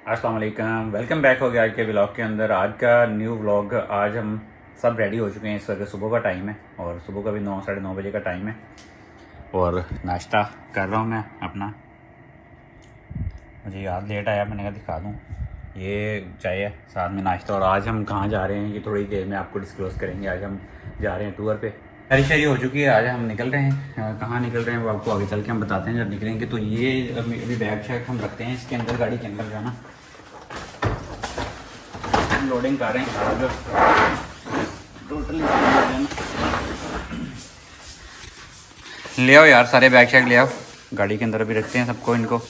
अस्सलाम वालेकुम, welcome back हो गया आज के व्लॉग के अंदर। आज का न्यू व्लॉग। आज हम सब रेडी हो चुके हैं। इस वक्त सुबह का टाइम है और सुबह का भी 9 साढ़े 9 बजे का टाइम है और नाश्ता कर रहा हूँ मैं अपना। मुझे याद लेट आया, मैंने कहा दिखा दूँ। ये चाय है, साथ में नाश्ता। और आज हम कहाँ जा रहे हैं ये थोड़ी देर में आपको डिस्क्लोज़ करेंगे। आज हम जा रहे हैं टूर पे। तैयारी शरी हो चुकी है, आज हम निकल रहे हैं। कहाँ निकल रहे हैं वो आपको आगे चल के हम बताते हैं जब निकलेंगे। तो ये अभी बैग शैग हम रखते हैं इसके अंदर, गाड़ी के अंदर जो है ना, लोडिंग कर रहे हैं टोटली। ले आओ यार, सारे बैग शैग ले आओ, गाड़ी के अंदर अभी रखते हैं सबको इनको।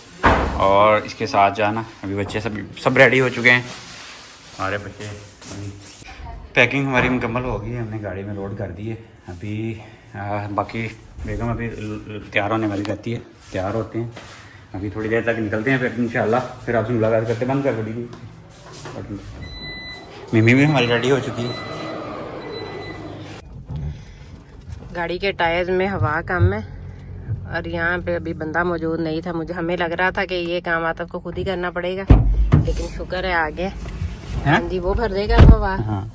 और इसके साथ जाना, अभी बच्चे सब रेडी हो चुके हैं। हमारे बच्चे पैकिंग हमारी मुकम्मल हो गई है, हमने गाड़ी में लोड कर दी है। अभी बाकी बेगम अभी तैयार होने वाली रहती है, तैयार होते हैं। अभी थोड़ी देर तक निकलते हैं, फिर इंशाल्लाह फिर आपसे मुलाकात करते। बंद कर दी मिमी भी हमारी रेडी हो चुकी है। गाड़ी के टायर में हवा कम है और यहाँ पे अभी बंदा मौजूद नहीं था। हमें लग रहा था कि ये काम आता को खुद ही करना पड़ेगा, लेकिन शुक्र है आगे हाँ जी वो भर देगा हवा। हाँ।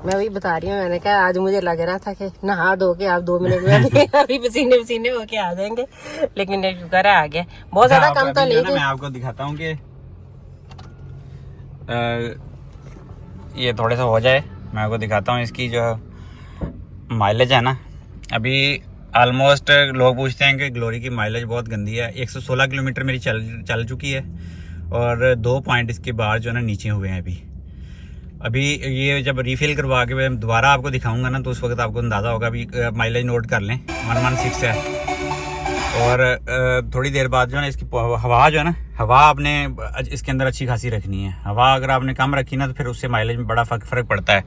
मैं वही बता रही हूँ, मैंने कहा आज मुझे लग रहा था कि नहा धो के आप 2 मिनट में अभी पसीने होके आ जाएंगे, लेकिन शुक्र है आगे। बहुत ज्यादा काम तो नहीं। मैं आपको दिखाता हूँ कि ये थोड़े सा हो जाए, मैं आपको दिखाता हूँ इसकी जो माइलेज है ना। अभी ऑलमोस्ट लोग पूछते हैं कि ग्लोरी की माइलेज बहुत गंदी है। 116 किलोमीटर मेरी चल चुकी है और 2 पॉइंट इसके बाद जो है ना नीचे हुए हैं। अभी ये जब रीफिल करवा के मैं दोबारा आपको दिखाऊंगा ना, तो उस वक्त आपको अंदाज़ा होगा। अभी माइलेज नोट कर लें, 116 है। और थोड़ी देर बाद जो है ना इसकी हवा जो है ना, हवा आपने इसके अंदर अच्छी खासी रखनी है। हवा अगर आपने कम रखी ना तो फिर उससे माइलेज में बड़ा फ़र्क पड़ता है,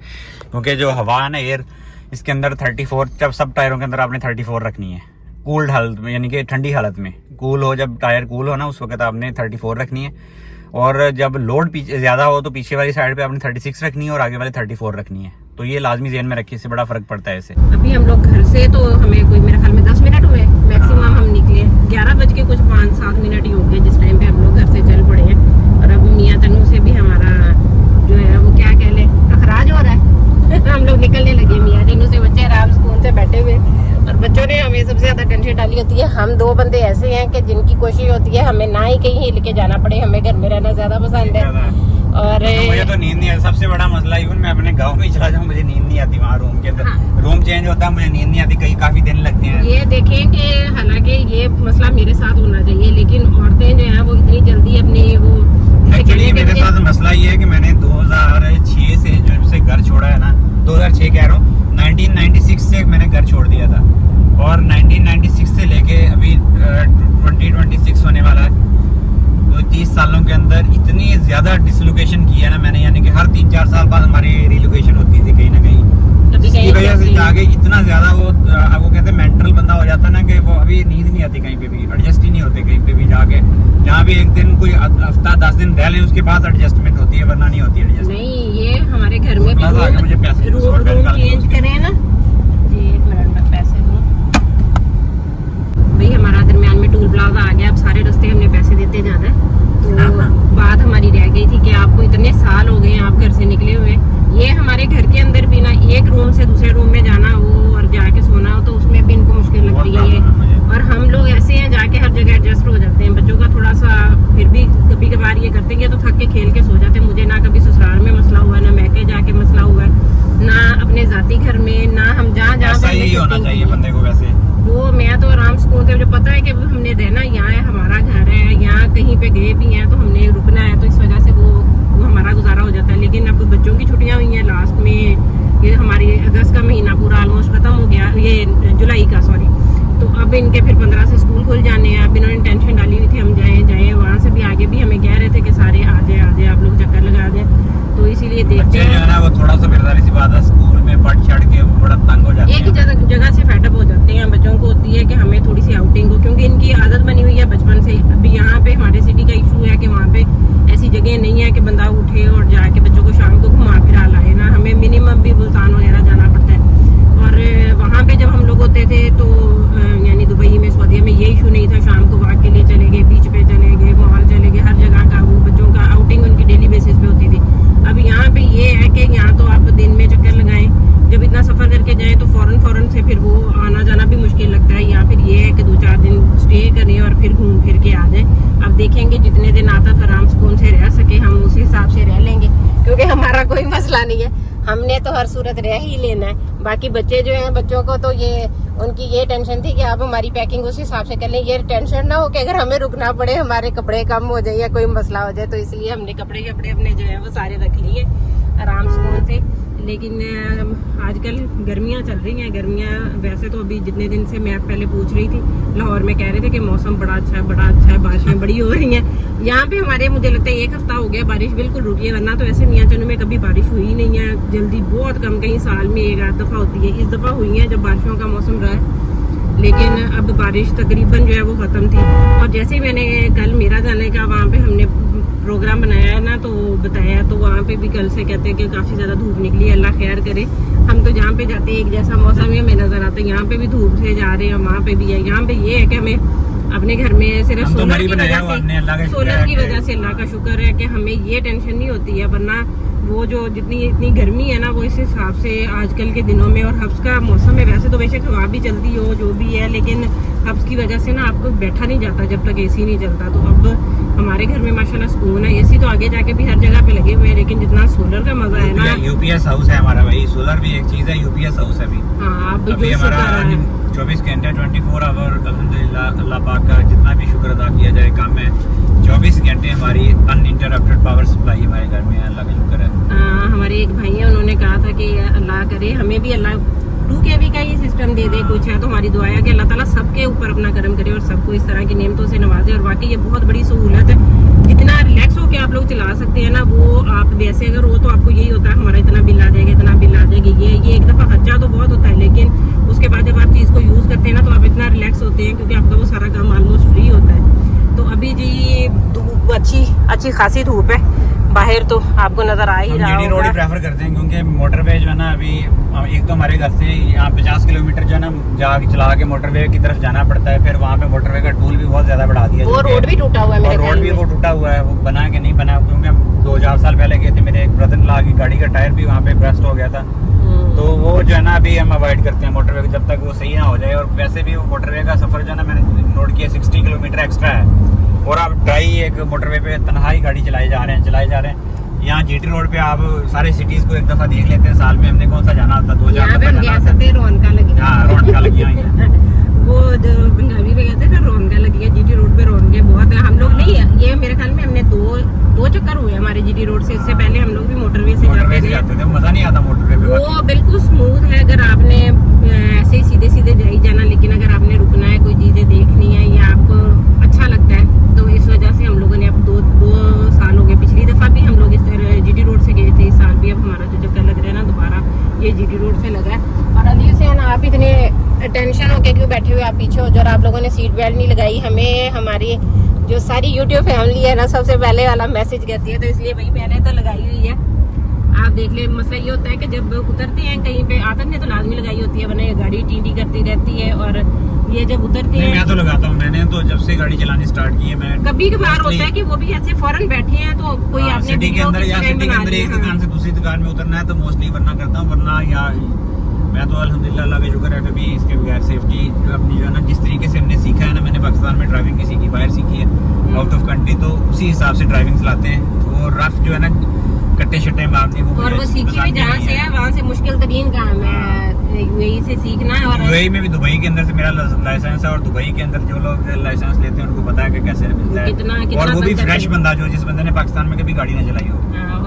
क्योंकि जो हवा है ना एयर इसके अंदर 34, जब सब टायरों के अंदर आपने 34 रखनी है कूल्ड हालत में, यानी कि ठंडी हालत में। कूल हो, जब टायर कूल हो ना उस वक्त आपने 34 रखनी है। और जब लोड पीछे ज़्यादा हो तो पीछे वाली साइड पे आपने 36 रखनी है और आगे वाले 34 रखनी है। तो ये लाजमी ज़हन में रखिए, इससे बड़ा फ़र्क पड़ता है इससे। अभी हम लोग घर से तो हमें कोई मेरे ख्याल में 10 मिनट हुए मैक्सिमम हम निकले। 11 बज के कुछ 5-7 मिनट ही होंगे जिस टाइम पे हम लोग घर से चल पड़े हैं। और अब मियां तनु से भी हमारा जो है वो क्या कह ले अखराज हो रहा है हम लोग निकलने लगे मियां तनु से। बच्चे आराम सुकून से बैठे हुए और बच्चों ने हमें सबसे ज्यादा टेंशन डाली होती है। हम 2 बंदे ऐसे हैं कि जिनकी कोशिश होती है हमें ना ही कहीं हिल के जाना पड़े, हमें घर में रहना ज्यादा पसंद है। और मुझे तो नींद नहीं आती, सबसे बड़ा मसला। इवन मैं अपने गांव में चला जाऊँ मुझे नींद नहीं आती, वहाँ रूम के अंदर। हाँ। रूम चेंज होता है, मुझे नींद नहीं आती, कई काफी दिन लगते हैं। ये देखें कि हालांकि ये मसला मेरे साथ होना चाहिए, लेकिन औरतें जो है वो इतनी जल्दी अपने वो एक्चुअली मेरे साथ मसला ये है कि मैंने 2006 से जब से घर छोड़ा है ना, 2006 कह रहा हूँ, 1996 से मैंने घर छोड़ दिया था। और 1996 से लेके अभी 2026 होने वाला है, तो 30 सालों के अंदर इतनी ज़्यादा डिसलोकेशन की है ना मैंने, यानी कि हर 3-4 साल बाद हमारी रिलोकेशन होती थी कहीं ना कहीं। इसकी वजह से जाके इतना ज़्यादा वो कहते हैं मेंटल बंदा हो जाता ना कि वो अभी नींद नहीं आती, कहीं पे भी एडजस्ट ही नहीं होते। कहीं पे भी जाके जहाँ भी एक दिन कोई हफ्ता 10 दिन रह लें उसके बाद एडजस्टमेंट होती है, वरना नहीं होती एडजस्ट। नहीं, ये हमारे घर में मुझे पैसे रूम चेंज करें ना जी, 1 मिनट में पैसे दूँ भाई। हमारा दरमियान में टूल प्लाजा आ गया, अब सारे रास्ते हमने पैसे देते जाना है। तो बात हमारी रह गई थी कि आपको इतने साल हो गए हैं आप घर से निकले हुए। ये हमारे घर के अंदर भी ना एक रूम से दूसरे रूम में जाना हो और जाके सोना हो तो उसमें भी इनको मुश्किल लगती है। और हम लोग ऐसे हैं जाके हर जगह एडजस्ट हो जाते हैं। बच्चों का थोड़ा सा फिर भी कभी कभार ये करते हैं तो थक के खेल के सो जाते हैं। मुझे ना कभी ससुराल में मसला हुआ, ना मैके जाके मसला हुआ, ना अपने जाती घर में, ना हम जहाँ यही होना चाहिए बंदे को वैसे। वो मैं तो आराम सुकून से, मुझे पता है कि हमने रहना यहाँ है, हमारा घर है, यहाँ कहीं पे गए भी हैं तो हमने रुकना है, तो इस वजह से वो हमारा गुजारा हो जाता है। लेकिन अब बच्चों की छुट्टियां हुई हैं लास्ट में, ये हमारी अगस्त का महीना पूरा ऑलमोस्ट खत्म हो गया, ये जुलाई का सॉरी। तो अब इनके फिर 15 से स्कूल खुल जाने हैं। अब इन्होंने टेंशन डाली हुई थी हम जाएं वहाँ से भी आगे भी हमें कह रहे थे कि सारे आ जाए आप लोग चक्कर लगा दें, तो इसीलिए देखते हैं ना वो थोड़ा सा बेदारी सी बात है, स्कूल में पढ़ छड़ के बड़ा तंग हो जाते हैं। एक ही जगह से फेडअप हो जाते हैं। बच्चों को होती है कि हमें थोड़ी सी आउटिंग हो, क्योंकि इनकी आदत बनी हुई है बचपन से। अभी यहाँ पे हमारे सिटी का इशू है कि वहाँ पे ऐसी जगह नहीं है कि बंदा उठे और जाके बच्चों को शाम को घुमा फिरा लाए ना। हमें मिनिमम भी मुल्तान वगैरह जाना पड़ता है। और वहाँ पे जब हम लोग होते थे तो यानी दुबई में, सऊदीया में ये इशू नहीं था। शाम को वॉक के लिए चले गए, बीच पे चले गए, मॉल चले गए, हर जगह का वो बच्चों का आउटिंग फौरन से फिर वो आना जाना भी मुश्किल लगता है, या फिर ये है कि 2-4 दिन स्टे करें और फिर घूम फिर के आ जाए। अब देखेंगे जितने दिन आता फिर आराम सुकून से रह सके हम उसी हिसाब से रह लेंगे, क्योंकि हमारा कोई मसला नहीं है, हमने तो हर सूरत रह ही लेना है। बाकी बच्चे जो हैं, बच्चों को तो ये उनकी ये टेंशन थी कि आप हमारी पैकिंग उस हिसाब से कर लें, ये टेंशन ना हो कि अगर हमें रुकना पड़े, हमारे कपड़े कम हो जाए या कोई मसला हो जाए, तो इसलिए हमने कपड़े अपने जो है वो सारे रख लिए आराम सुकून से। लेकिन आजकल गर्मियाँ चल रही हैं, गर्मियाँ वैसे तो अभी जितने दिन से मैं पहले पूछ रही थी, लाहौर में कह रहे थे कि मौसम बड़ा अच्छा है, बारिशें बड़ी हो रही हैं। यहाँ पे हमारे मुझे लगता है 1 हफ्ता हो गया बारिश बिल्कुल रुकी है, वरना तो ऐसे मियाँ चनू में कभी बारिश हुई नहीं है, जल्दी बहुत कम, कहीं साल में 1-8 दफ़ा होती है। इस दफ़ा हुई है जब बारिशों का मौसम रहा है, लेकिन अब बारिश तकरीबन जो है वो ख़त्म थी। और जैसे ही मैंने कल मेरा जाने का वहाँ पे हमने प्रोग्राम बनाया है ना, तो बताया, तो वहाँ पे भी कल से कहते हैं कि काफ़ी ज़्यादा धूप निकली है, अल्लाह खैर करे। हम तो जहाँ पे जाते हैं एक जैसा मौसम ही हमें नज़र आता है, यहाँ पे भी धूप से जा रहे हैं, वहाँ पे भी है। यहाँ पे ये है कि हमें अपने घर में सिर्फ सोलर की वजह से अल्लाह का शुक्र है कि हमें ये टेंशन नहीं होती है, वरना वो जो इतनी गर्मी है ना, वो इस हिसाब से आजकल के दिनों में, और हब्स का मौसम है, वैसे तो बेशक हवा भी चलती हो जो भी है, लेकिन हब्स की वजह से ना आपको बैठा नहीं जाता जब तक एसी नहीं चलता। तो अब हमारे घर में माशाल्लाह सुकून है। एसी तो आगे जाके भी हर जगह पे लगे हुए हैं, लेकिन जितना सोलर का मजा है ना, यूपीएस हाउस है हमारा भाई, सोलर भी एक चीज है, यूपीएस हाउस है भी। हाँ, अब अभी हमारा 24 घंटे 24 आवर अल्हम्दुलिल्लाह, अल्लाह पाक का जितना भी शुक्र अदा किया जाए कम है। 24 घंटे हमारी अनइंटरप्टेड पावर सप्लाई हमारे घर में है, अल्लाह का शुक्र है। हमारे एक भाई है, उन्होंने कहा था कि अल्लाह करे हमें भी अल्लाह 2 kV का ही सिस्टम दे दे, कुछ है तो हमारी दुआ है कि अल्लाह ताला सबके ऊपर अपना करम करे और सबको इस तरह की नेमतों से नवाजे। और वाकई ये बहुत बड़ी सहूलत है, जितना रिलैक्स होकर आप लोग चला सकते हैं ना, वो आप वैसे अगर हो तो आपको यही होता है हमारा इतना बिल आ जाएगा, इतना बिल आ जाएगी। ये एक दफ़ा खर्चा तो बहुत होता है, लेकिन उसके बाद जब आप चीज़ को यूज़ करते हैं ना, तो आप इतना रिलैक्स होते हैं, क्योंकि आपका वो सारा काम ऑलमोस्ट फ्री होता है। तो अभी जी धूप अच्छी खासी धूप है बाहर, तो आपको नजर आ ही रहा होगा। रोड ही प्रेफर करते हैं, क्योंकि मोटरवे जो है ना, अभी एक तो हमारे घर से यहाँ 50 किलोमीटर जो है ना जाके चला के मोटरवे की तरफ जाना पड़ता है, फिर वहाँ पे मोटरवे का टूल भी बहुत ज्यादा बढ़ा दिया, वो रोड भी टूटा हुआ है, और रोड भी वो टूटा हुआ है, वो बना के नहीं बना, क्योंकि हम 2-4 साल पहले गए थे, मेरे एक ब्रदर ला की गाड़ी का टायर भी वहाँ पे ब्रस्ट हो गया था। तो वो जो है ना अभी हम अवॉइड करते हैं मोटरवे को, जब तक वो सही ना हो जाए। और वैसे भी वो मोटरवे का सफर जो है ना, मैंने नोट किया 60 किलोमीटर एक्स्ट्रा है, और आप ड्राई एक मोटरवे पे तनहाई गाड़ी चलाए जा रहे हैं। यहाँ जीटी रोड पे आप सारे सिटीज को एक दफा देख लेते हैं, साल में हमने कौन सा जाना होता, 2-4 दफा रौनका लगी हुई है। वो जो पंजाबी में कहते हैं ना, रौनका लगी है जीटी रोड पे, रौनकें बहुत है। हम लोग नहीं, ये मेरे ख्याल में हमने दो चक्कर हुए हमारे जीटी रोड से, इससे पहले हम लोग भी मोटरवे से जाते थे, मजा नहीं आता मोटरवे पे। वो बिल्कुल स्मूथ है, अगर आपने ऐसे ही सीधे जाई जाना, लेकिन अगर आपने रुकना है, कोई चीजें देखनी है, या आपको अच्छा लगता है, तो इस वजह से हम लोगों ने अब 2 साल हो गए। पिछली दफा भी हम लोग इस जीटी रोड से गए थे, इस साल भी अब हमारा जो चक्कर लग रहा है ना दोबारा, ये जीटी रोड से लगा है। और अली से ना, आप इतने टेंशन होके क्यों बैठे हुए, आप पीछे हो, जरा आप लोगों ने सीट बेल्ट नहीं लगाई। हमें हमारी जो सारी यूट्यूब फैमिली है ना, सबसे पहले वाला मैसेज कहती है, तो इसलिए भाई मैंने तो लगाई हुई है। आप देख ले, मसला ये होता है कि जब उतरते हैं कहीं पे, आदत ने तो लाजमी लगाई होती है, वरना ये गाड़ी टीटी करती रहती है। और ये जब उतरते हैं, मैं तो लगाता हूँ, मैंने तो जब से गाड़ी चलानी स्टार्ट की है, मैं कभी कभार होता है कि वो भी ऐसे फौरन बैठे हैं, तो कोई आपने सिटी के अंदर या सिटी के अंदर एक दुकान से दूसरी दुकान में उतरना है, तो मोस्टली वरना करता हूँ, वरना या मैं तो अल्हम्दुलिल्लाह अल्लाह का शुक्र है कभी इसके बगैर सेफ्टी अपनी जो है ना, जिस तरीके से हमने सीखा है ना, मैंने पाकिस्तान में ड्राइविंग नहीं सीखी, बाहर सीखी है आउट ऑफ कंट्री, तो उसी हिसाब से ड्राइविंग चलाते हैं। वो रफ जो है ना, कट्टे शट्टे मारने वो, और वो सीखी भी जहाँ से है, वहाँ से मुश्किल तरीन काम है यूएई से सीखना है। और यूएई में भी, दुबई के अंदर से मेरा लाइसेंस है, और दुबई के अंदर जो लोग लाइसेंस लेते हैं उनको पता है कि कैसे मिलता है, कितना और वो भी फ्रेश बंदा जो जिस बंदे ने पाकिस्तान में कभी गाड़ी ना चलाई हो।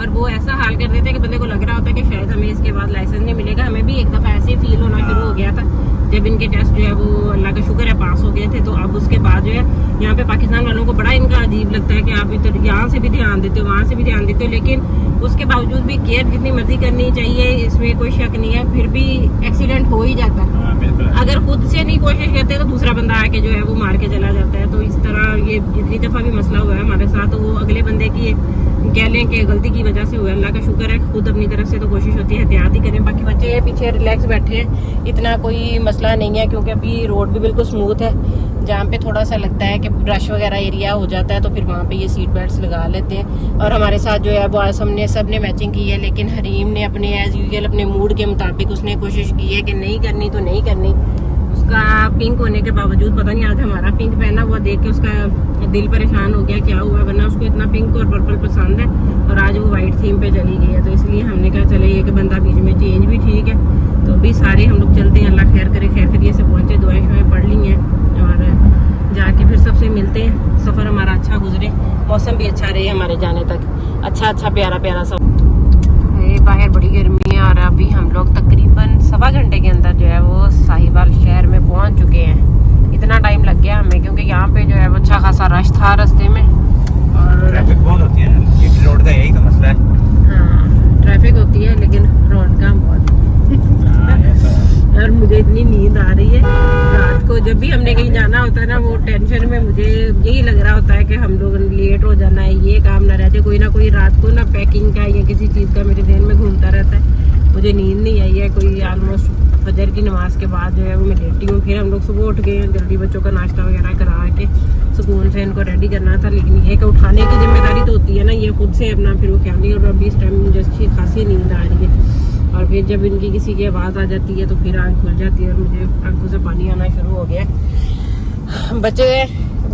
और वो ऐसा हाल कर देते हैं कि बंदे को लग रहा होता है कि शायद हमें इसके बाद लाइसेंस नहीं मिलेगा। हमें भी एक दफा ऐसे फील होना शुरू हो गया था जब इनके टेस्ट जो है वो अल्लाह का शुक्र है पास हो गए थे। तो अब उसके बाद जो है यहाँ पे पाकिस्तान वालों को बड़ा इनका अजीब लगता है कि आप इधर यहाँ से भी ध्यान देते हो, वहाँ से भी ध्यान देते हो, लेकिन उसके बावजूद भी केयर जितनी मर्जी करनी चाहिए, इसमें कोई शक नहीं है, फिर भी एक्सीडेंट हो ही जाता है। अगर खुद से नहीं कोशिश करते तो दूसरा बंदा आके जो है वो मार के चला जाता है। तो इस तरह ये जितनी दफा भी मसला हुआ है हमारे साथ, तो वो अगले बंदे की कह लें कि गलती की वजह से हुआ। अल्लाह का शुक्र है, खुद अपनी तरफ से तो कोशिश होती है एहतियात ही करें। बाकी बच्चे पीछे रिलैक्स बैठे हैं, इतना कोई मसला नहीं है क्योंकि अभी रोड भी बिल्कुल स्मूथ है। जहाँ पे थोड़ा सा लगता है कि रश वगैरह एरिया हो जाता है तो फिर वहाँ पे ये सीट बेल्ट्स लगा लेते हैं। और हमारे साथ जो है वो आज हमने सब ने मैचिंग की है, लेकिन हरीम ने अपने एज यूजुअल अपने मूड के मुताबिक उसने कोशिश की है कि नहीं करनी तो नहीं करनी। उसका पिंक होने के बावजूद, पता नहीं आज हमारा पिंक पहना हुआ देख के उसका दिल परेशान हो गया क्या हुआ, वरना उसको इतना पिंक और पर्पल पसंद है और आज वो वाइट थीम पे चली गई है। तो इसलिए हमने कहा चले एक बंदा बीच में चेंज भी ठीक है। तो अभी सारे हम लोग चलते हैं, अल्लाह खैर करे, खैर खैरियत से पहुँचे, दुआएं शुआएं पढ़ ली हैं और जाके फिर सबसे मिलते हैं। सफ़र हमारा अच्छा गुजरे, मौसम भी अच्छा रहे हमारे जाने तक, अच्छा प्यारा प्यारा सब। बाहर बड़ी गर्मी है और अभी हम लोग तकरीबन 1.25 घंटे के अंदर जो है वो साहिवाल शहर में पहुंच चुके हैं। इतना टाइम लग गया हमें क्योंकि यहाँ पे जो है वो अच्छा खासा रश था रास्ते में और ट्रैफिक बहुत होती है ना, ये रोड का यही तो मसला है। हाँ ट्रैफिक होती है लेकिन रौनका बहुत और मुझे इतनी नींद आ रही है रात को। जब भी हमने कहीं जाना होता है ना वो टेंशन में मुझे यही लग रहा होता है कि हम लोग लेट हो जाना है, ये काम ना रहते, कोई ना कोई रात को ना पैकिंग का या किसी चीज़ का मेरे ध्यान में घूमता रहता है। मुझे नींद नहीं आई है कोई, ऑलमोस्ट फजर की नमाज के बाद जो है वो मैं लेटी हूँ। फिर हम लोग सुबह उठ गए हैं जल्दी, बच्चों का नाश्ता वगैरह करा के सुकून से इनको रेडी करना था। लेकिन ये कि उठाने की जिम्मेदारी तो होती है ना, ये खुद से अपना फिर वो ख्याल नहीं। और अभी इस टाइम मुझे अच्छी खासी नींद आ रही है और फिर जब इनकी किसी की आवाज़ आ जाती है तो फिर आँख खुल जाती है और मुझे आंखों से पानी आना शुरू हो गया।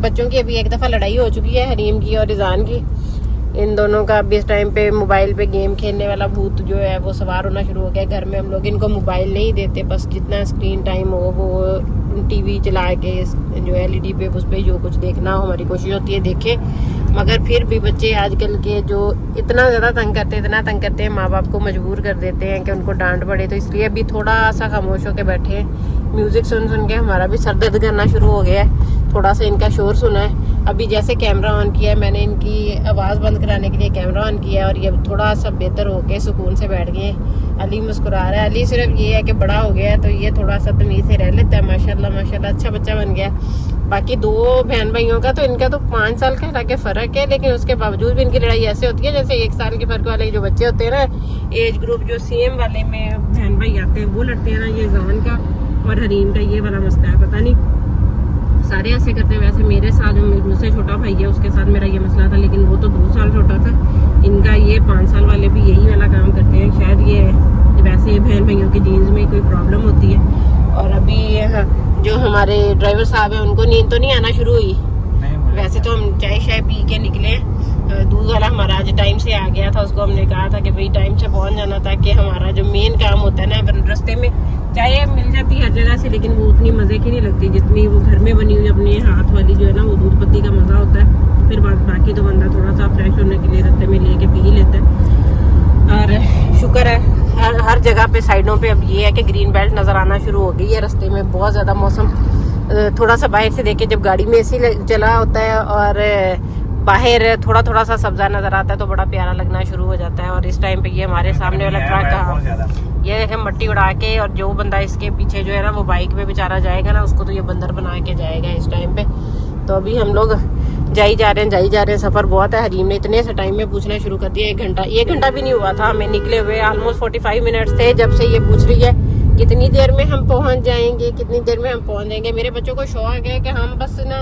बच्चों की अभी एक दफ़ा लड़ाई हो चुकी है, हरीम की और रिजान की। इन दोनों का अभी इस टाइम पे मोबाइल पे गेम खेलने वाला भूत जो है वो सवार होना शुरू हो गया। घर में हम लोग इनको मोबाइल नहीं देते, बस जितना स्क्रीन टाइम हो वो टीवी चला के जो LED पे उस पर जो कुछ देखना हो हमारी कोशिश होती है देखे। मगर फिर भी बच्चे आजकल के जो इतना ज़्यादा तंग करते हैं, माँ बाप को मजबूर कर देते हैं कि उनको डांट पड़े। तो इसलिए अभी थोड़ा सा खामोश होकर बैठे हैं। म्यूज़िक सुन के हमारा भी सर दर्द करना शुरू हो गया है, थोड़ा सा इनका शोर सुना है। अभी जैसे कैमरा ऑन किया है मैंने, इनकी आवाज़ बंद कराने के लिए कैमरा ऑन किया है और ये थोड़ा सा बेहतर होके सुकून से बैठ गए। अली मुस्कुरा रहा है। अली सिर्फ ये है कि बड़ा हो गया है तो ये थोड़ा सा तमीज़ से रह लेता है, माशाल्लाह अच्छा बच्चा बन गया। बाकी 2 बहन भाइयों का तो इनका तो 5 साल का के फ़र्क है, लेकिन उसके बावजूद भी इनकी लड़ाई ऐसे होती है जैसे 1 साल के फ़र्क वाले जो बच्चे होते हैं ना, एज ग्रुप जो सेम वाले में बहन भाई आते हैं वो लड़ते हैं ना। ये जान का और हरीम का ये वाला मसला है, पता नहीं सारे ऐसे करते हैं। वैसे मेरे साथ जो मुझसे छोटा भाई है उसके साथ मेरा ये मसला था, लेकिन वो तो 2 साल छोटा था। इनका ये 5 साल वाले भी यही वाला काम करते हैं। शायद ये वैसे बहन भाइयों की जीन्स में कोई प्रॉब्लम होती है। और अभी जो हमारे ड्राइवर साहब हैं उनको नींद तो नहीं आना शुरू हुई। वैसे तो हम चाय पी के निकले, दूध वाला हमारा आज टाइम से आ गया था। उसको हमने कहा था कि भाई टाइम से पहुंच जाना, ताकि हमारा जो मेन काम होता है ना, रास्ते में चाय मिल जाती है हर जगह से, लेकिन वो उतनी मज़े की नहीं लगती जितनी वो घर में बनी हुई अपने हाथ वाली जो है ना, वो दूध पत्ती का मज़ा होता है। फिर बाकी तो बंदा थोड़ा सा फ्रेश होने के लिए रास्ते में लेके पी लेता है। और शुक्र है हर जगह पे साइडों पे अब ये है कि ग्रीन बेल्ट नज़र आना शुरू हो गई है। रास्ते में बहुत ज़्यादा मौसम थोड़ा सा बाहर से देखे, जब गाड़ी में AC चला होता है और बाहर थोड़ा सा सब्जा नज़र आता है तो बड़ा प्यारा लगना शुरू हो जाता है। और इस टाइम पे ये हमारे सामने वाला ट्रक का ये देखें मट्टी उड़ा के, और जो बंदा इसके पीछे जो है ना वो बाइक पे बेचारा जाएगा ना, उसको तो ये बंदर बना के जाएगा इस टाइम पे। तो अभी हम लोग जाई जा रहे हैं। सफ़र बहुत है। हरीम ने इतने से टाइम में पूछना शुरू कर दिया, 1 घंटा भी नहीं हुआ था हमें निकले हुए, ऑलमोस्ट 45 मिनट्स थे जब से ये पूछ रही है कितनी देर में हम पहुंच जाएंगे। मेरे बच्चों को शौक है कि हम बस ना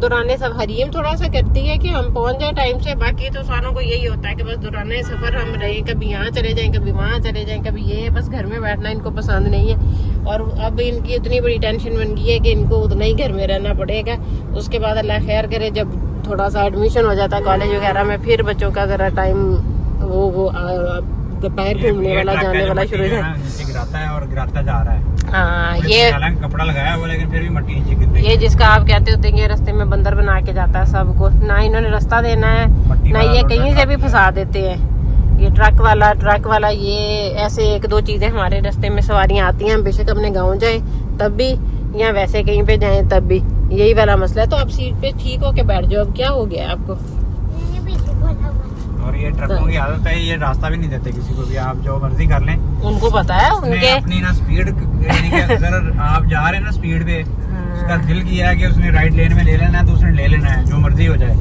दौराने सब, हरीम थोड़ा सा करती है कि हम पहुंच जाए टाइम से, बाकी तो सारों को यही होता है कि बस दौराने सफ़र हम रहें, कभी यहाँ चले जाएं, कभी वहाँ चले जाएं, कभी ये, बस घर में बैठना इनको पसंद नहीं है। और अब इनकी इतनी बड़ी टेंशन बन गई है कि इनको उतना ही घर में रहना पड़ेगा। उसके बाद अल्लाह खैर करे जब थोड़ा सा एडमिशन हो जाता है कॉलेज वगैरह में, फिर बच्चों का ज़रा टाइम वो दोपहर घूमने वाला जाने वाला शुरू गिराता है और गिराता जा रहा है। हाँ, ये कपड़ा लगाया हुआ लेकिन फिर भी मट्टी नीचे गिर रही है। ये जिसका आप कहते होते हैं रास्ते में बंदर बना के जाता है सबको, ना इन्होंने रास्ता देना है ना ये कहीं से भी फंसा देते हैं। ये ट्रक वाला ये ऐसे 1-2 चीजें हमारे रास्ते में सवारियां आती हैं, बेशक अपने गाँव जाए तब भी या वैसे कहीं पे जाए तब भी यही वाला मसला है। तो आप सीट पे ठीक होके बैठ जाओ। अब क्या हो गया आपको? और ये ट्रकों की आदत है, ये रास्ता भी नहीं देते किसी को भी, आप जो मर्जी कर लें, उनको पता है उनके अपनी ना स्पीड अगर आप जा रहे हैं ना स्पीड पे, उसका दिल किया है कि उसने राइट लेन में ले लेना है तो उसने ले लेना है, जो मर्जी हो जाए।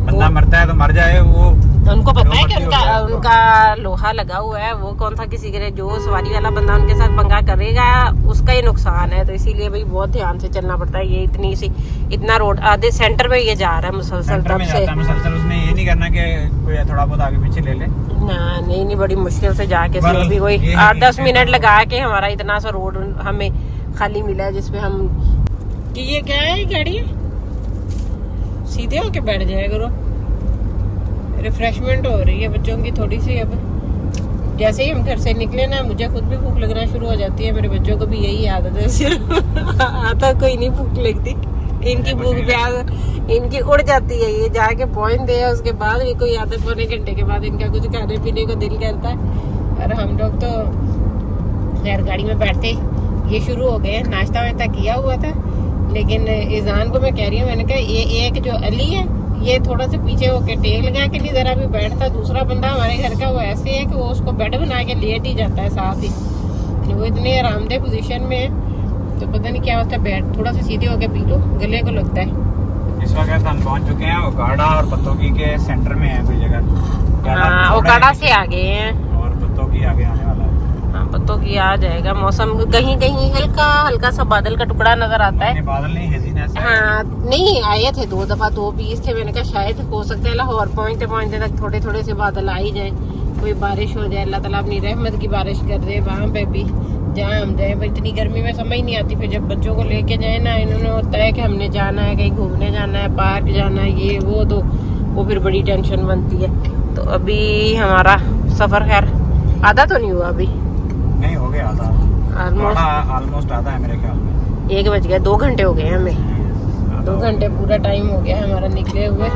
बंदा मरता है तो मर जाए, वो उनको पता है कि मर्जी हो उनका जाए तो। उनका लोहा लगा हुआ है, वो कौन सा किसी के जो सवारी वाला बंदा उनके साथ पंगा करेगा उसका ही नुकसान है। तो इसीलिए भाई बहुत ध्यान से चलना पड़ता है। ये इतना रोड आधे सेंटर में ये जा रहा है मुसलसल सेंटर तब में से। जाता है मुसलसल, उसने ये नहीं करना कि कोई थोड़ा बहुत आगे पीछे ले ले। ना नहीं बड़ी मुश्किल से जाके पर इसमें भी कोई ये 8-10 मिनट लगा के हमारा इतना सा रोड हमें खाली मिला है, जिसपे हम कि ये क्या है गाड़ी सीधे होके बैठ जाया करो। रिफ्रेशमेंट हो रही है बच्चों की थोड़ी सी। अब जैसे ही हम घर से निकले ना, मुझे खुद भी भूख लगना शुरू हो जाती है, मेरे बच्चों को भी यही आदत है। सिर्फ आता कोई नहीं भूख लगती, इनकी भूख प्यास इनकी उड़ जाती है। ये जाके पहुंचते हैं, उसके बाद भी कोई आधे पौने घंटे के बाद इनका कुछ खाने पीने को दिल करता है। और हम लोग तो खैर गाड़ी में बैठते ये शुरू हो गए। नाश्ता वाश्ता किया हुआ था, लेकिन ईजान को मैं कह रही हूँ, मैंने कहा ये एक जो अली है ये थोड़ा सा पीछे होके टेल लगा के नहीं जरा भी बैठता। दूसरा बंदा हमारे घर का वो ऐसे है कि वो उसको बेड बना के लेट ही जाता है साथ ही। वो इतने आरामदेह पोजीशन में है तो पता नहीं क्या होता है, बैठ थोड़ा सा सीधे होके पी लो, गले को लगता है। इस वक्त हम पहुंच चुके हैं ओकाड़ा और पत्तोगी के सेंटर में है कोई जगह। हाँ ओकाड़ा से आ गए हैं और पत्तोगी आगे आने वाला है। हाँ पत्तों की आ जाएगा। मौसम कहीं कहीं हल्का हल्का सा बादल का टुकड़ा नजर आता है। बादल नहीं, हेजीनेस है। हाँ नहीं आए थे 2 दफा 2:20 थे। मैंने कहा शायद हो सकता है लाहौर पहुंचते पहुंचते तक थोड़े थोड़े से बादल आ ही जाए, कोई बारिश हो जाए, अल्लाह ताला अपनी रहमत की बारिश कर दे वहाँ पे भी जहाँ हम जाए। पर इतनी गर्मी में समझ नहीं आती, फिर जब बच्चों को लेके जाए ना, इन्होंने होता है कि हमने जाना है कहीं घूमने जाना है, पार्क जाना है, ये वो, तो वो फिर बड़ी टेंशन बनती है। तो अभी हमारा सफर खैर आधा तो नहीं हुआ, अभी नहीं हो गया आधा, ऑलमोस्ट आधा है मेरे ख्याल में। 1 बज गया, 2 घंटे हो गए हमें, 2 घंटे पूरा टाइम हो गया हमारा निकले हुए।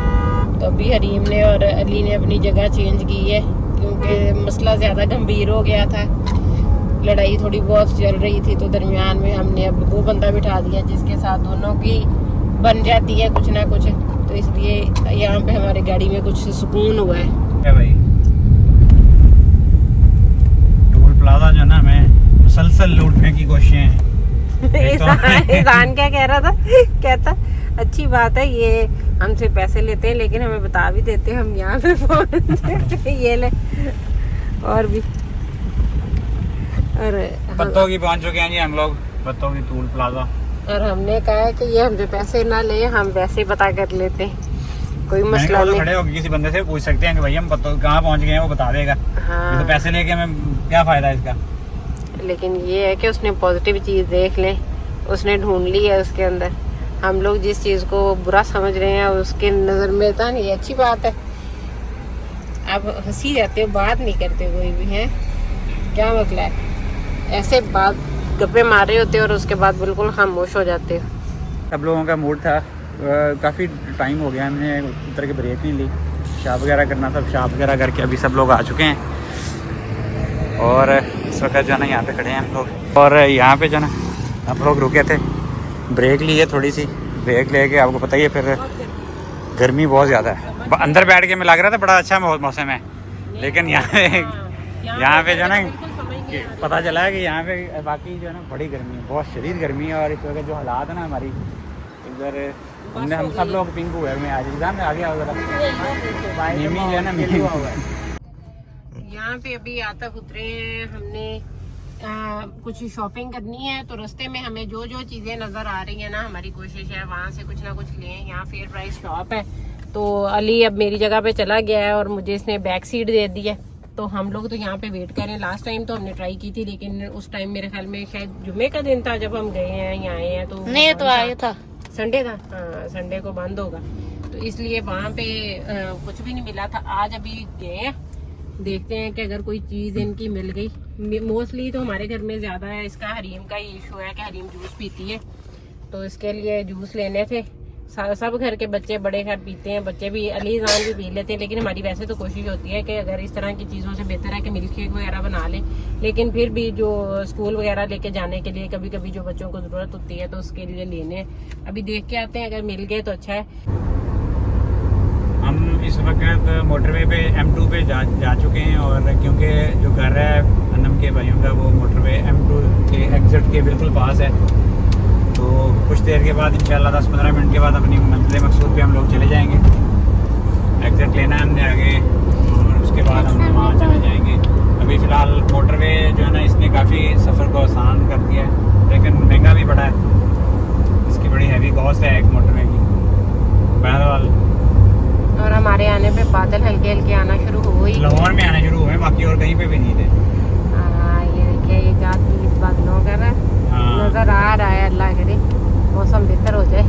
तो अभी हरीम ने और अली ने अपनी जगह चेंज की है, क्योंकि मसला ज़्यादा गंभीर हो गया था, लड़ाई थोड़ी बहुत चल रही थी। तो दरमियान में हमने अब वो बंदा बिठा दिया जिसके साथ दोनों की बन जाती है कुछ ना कुछ। तो इसलिए यहाँ पे हमारी गाड़ी में कुछ सुकून हुआ है। क्या भाई, टोल प्लाजा जो ना हमें मुसलसल लूटने की कोशिशें हैं। ईजान क्या कह रहा था, कहता अच्छी बात है ये हमसे पैसे लेते हैं लेकिन हमें बता भी देते हैं हम यहाँ पे पहुंचे। ये ले और भी। और पत्तोगी पहुंच चुके हैं जी हम लोग, पत्तोगी टोल प्लाजा। और हमने कहा है कि ये हमसे पैसे ना ले, हम वैसे ही पता कर लेते हैं, कोई मसला नहीं। खड़े होकर किसी बंदे से पूछ सकते हैं कि भाई हम कहाँ पहुंच गए हैं, वो बता देगा। हाँ तो पैसे लेके हमें क्या फायदा इसका। लेकिन ये है कि उसने पॉजिटिव चीज़ देख लें, उसने ढूंढ ली है उसके अंदर। हम लोग जिस चीज़ को बुरा समझ रहे हैं उसके नज़र में था नहीं, अच्छी बात है। आप हंसी जाते हो, बात नहीं करते कोई भी, है क्या मसला है? ऐसे बात गप्पे मारे होते और उसके बाद बिल्कुल खामोश हो जाते हो। सब लोगों का मूड था, काफ़ी टाइम हो गया, हमने उतर के ब्रेक नहीं ली, पेशाब वगैरह करना था, पेशाब वगैरह करके अभी सब लोग आ चुके हैं। और इस वक्त जो है ना यहाँ पे खड़े हैं हम लोग, और यहाँ पे जो ना हम लोग रुके थे, ब्रेक लिए थोड़ी सी, ब्रेक लेके आपको पता ही है फिर गर्मी बहुत ज़्यादा है। अंदर बैठ के मैं लग रहा था बड़ा अच्छा मौसम है, लेकिन यहाँ पे जो ना पता चला है कि यहाँ पे बाकी जो है ना बड़ी गर्मी है, बहुत शदीद गर्मी है। और इस वक्त जो हालात है ना हमारी इधर, हम सब लोग पिंक हुए में आज एग्जाम में आ गया यहाँ पे अभी आता उतरे हैं हमने। कुछ शॉपिंग करनी है तो रास्ते में हमें जो जो चीज़ें नज़र आ रही है ना, हमारी कोशिश है वहाँ से कुछ ना कुछ लें। यहाँ फेयर प्राइस शॉप है, तो अली अब मेरी जगह पे चला गया है और मुझे इसने बैक सीट दे दी है। तो हम लोग तो यहाँ पे वेट कर रहे हैं। लास्ट टाइम तो हमने ट्राई की थी, लेकिन उस टाइम मेरे ख्याल में शायद जुम्मे का दिन था जब हम गए हैं यहाँ आए हैं। तो नहीं तो आया था, संडे था, हाँ संडे को बंद होगा, तो इसलिए वहाँ पे कुछ भी नहीं मिला था। आज अभी गए हैं, देखते हैं कि अगर कोई चीज़ इनकी मिल गई। मोस्टली तो हमारे घर में ज़्यादा है इसका हरीम का इशू है कि हरीम जूस पीती है, तो इसके लिए जूस लेने थे। सब घर के बच्चे बड़े घर पीते हैं, बच्चे भी, अली जान भी पी लेते हैं, लेकिन हमारी वैसे तो कोशिश होती है कि अगर इस तरह की चीज़ों से बेहतर है कि मिल्क शेक वगैरह बना लें। लेकिन फिर भी जो स्कूल वगैरह लेके जाने के लिए कभी कभी जो बच्चों को ज़रूरत होती है तो उसके लिए लेने अभी देख के आते हैं, अगर मिल गए तो अच्छा है। हम इस वक्त मोटरवे पे M2 पे जा चुके हैं, और क्योंकि जो घर है अनम के भाइयों का वो मोटरवे M2 के एग्जिट के बिल्कुल पास है, तो कुछ देर के बाद इंशाल्लाह 10-15 मिनट के बाद अपनी मंजिल मकसूद पे हम लोग चले जाएंगे। एग्जिट लेना है हमने आगे और उसके बाद हम वहाँ चले जाएंगे। अभी फ़िलहाल मोटरवे जो है ना इसने काफ़ी सफ़र को आसान कर दिया है, लेकिन महंगा भी पड़ा है। इसकी बड़ी हैवी कॉस्ट है एक मोटरवे की। बहरहाल और हमारे आने पे बादल हल्के हल्के आना शुरू हो गई। लाहौर में आने शुरू हुए, बाकी और कहीं पे भी नहीं थे। हाँ ये देखिए, ये जाती इस बादलों का हाँ। नज़र आ रहा है। अल्लाह करे मौसम बेहतर हो जाए,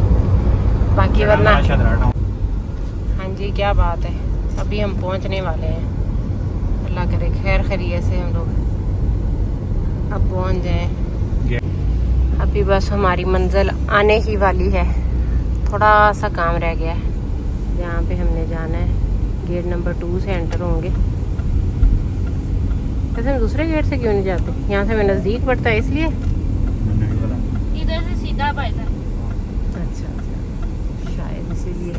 बाकी वरना। हाँ जी, क्या बात है, अभी हम पहुंचने वाले हैं। अल्लाह करे खैर खैरियत से हम लोग अब पहुंच जाएं। अभी बस हमारी मंजिल आने ही वाली है, थोड़ा सा काम रह गया है। यहाँ पे हमने जाना है, गेट नंबर 2 से एंटर होंगे। वैसे हम दूसरे गेट से क्यों नहीं जाते, यहाँ से हमें नज़दीक पड़ता है इसलिए। इधर से सीधा पैदल। अच्छा शायद इसीलिए।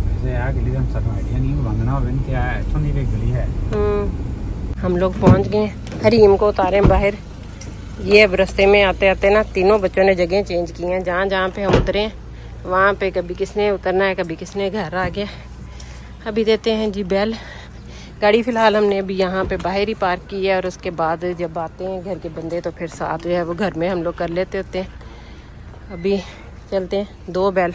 वैसे यार गली का सब आइडिया नहीं, वंदना और इनके अच्छा नहीं गली है। हम लोग पहुंच गए। हरीम को उतारे बाहर। ये अब रास्ते में आते आते ना तीनों बच्चों ने जगह चेंज की हैं। जहाँ जहाँ पे हम उतरे हैं वहाँ पे कभी किसने उतरना है, कभी किसने घर आ गया। अभी देते हैं जी बैल। गाड़ी फ़िलहाल हमने अभी यहाँ पे बाहर ही पार्क की है, और उसके बाद जब आते हैं घर के बंदे तो फिर साथ जो है वो घर में हम लोग कर लेते होते हैं। अभी चलते हैं 2 बैल।